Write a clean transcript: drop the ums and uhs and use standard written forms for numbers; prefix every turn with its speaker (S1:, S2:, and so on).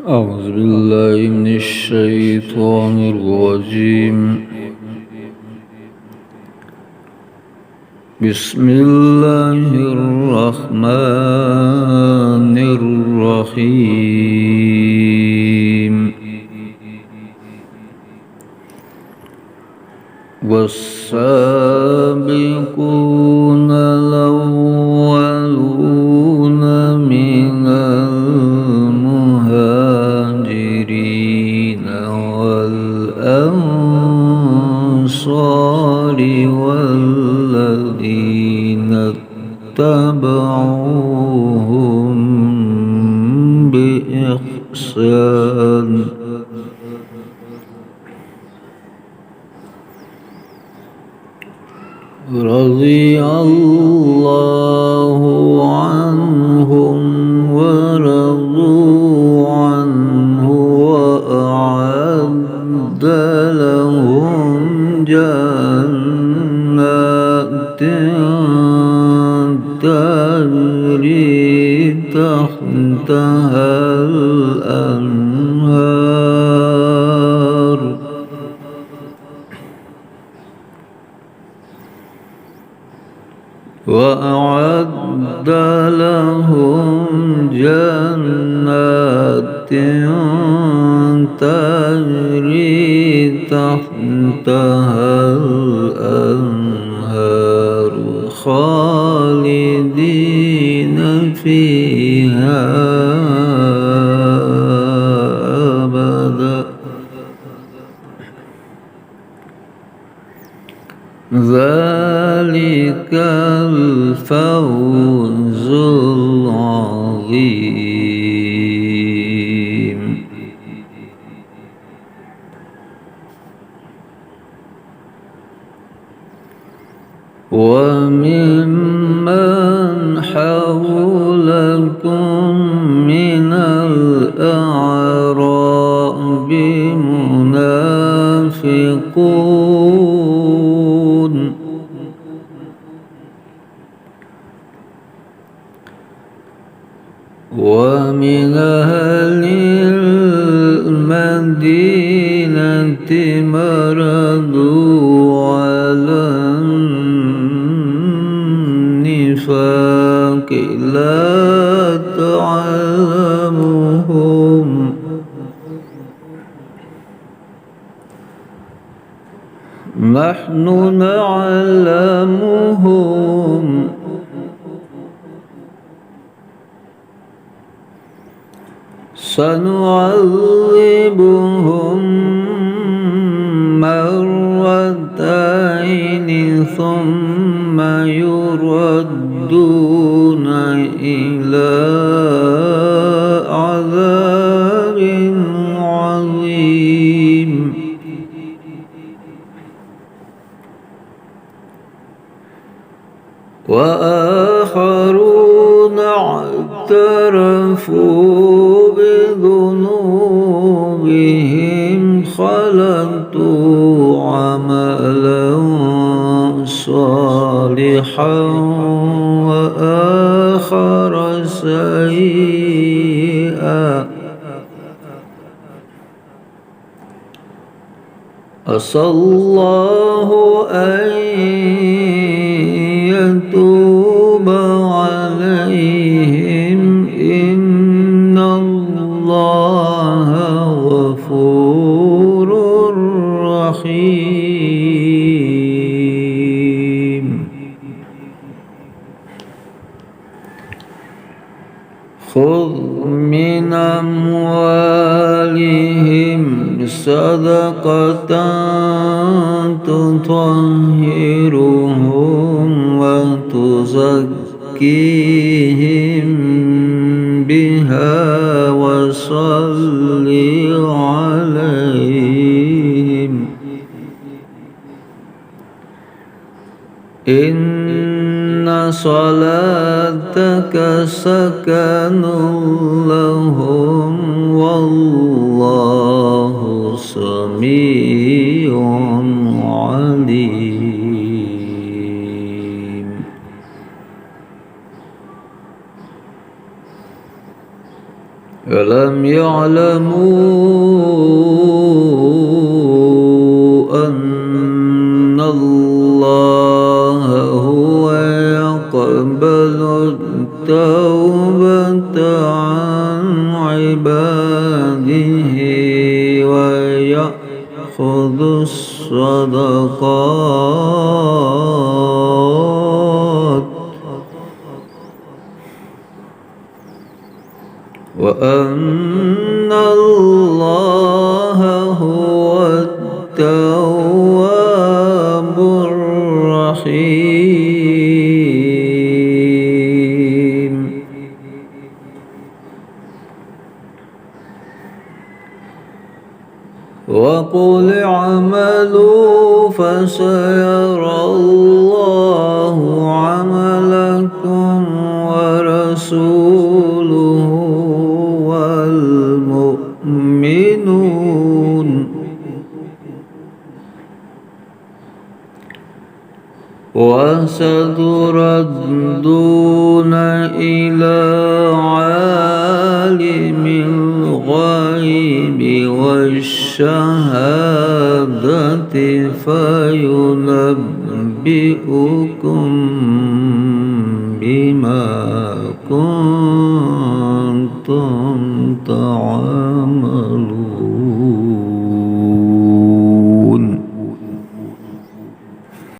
S1: أعوذ بالله من الشيطان الرجيم. بسم الله الرحمن الرحيم. والسابقون الأولون من المهاجرين والأنصار والذين اتبعوهم بإحسان رضي الله عنهم ورضوا عنه وأعد لهم جنات تجري تحتها الأنهار وأعد لهم جنات تجري تحتها الأنهار خالدين فيها أبدا ذلك الفوز العظيم. وممن حولكم من الأعراب منافقون ومن أهل المدينة مردوا على النفاق لا تعلمهم نحن نعلمهم سنعذبهم مرتين ثم يردون إلى عذاب عظيم. وآخرون اعترفوا بذنوبهم خلطوا عملا صالحا وآخر سيئا عسى الله أن يتوب عليهم إن الله غفور رحيم. خذ من أموالهم صدقة تطهرهم وتزكيهم بها وصل عليهم إن صلاتك سكن لهم والله سميع عليم. ألم يعلموا أن الله هو يقبل التوبة عن عباده ويأخذ الصدقات وأن الله هو التواب الرحيم وقل اعملوا فسيرى الله عملكم ورسوله والمؤمنون وستردون إلى عالم الغيب والشهادة فينبئكم بما كنتم تعملون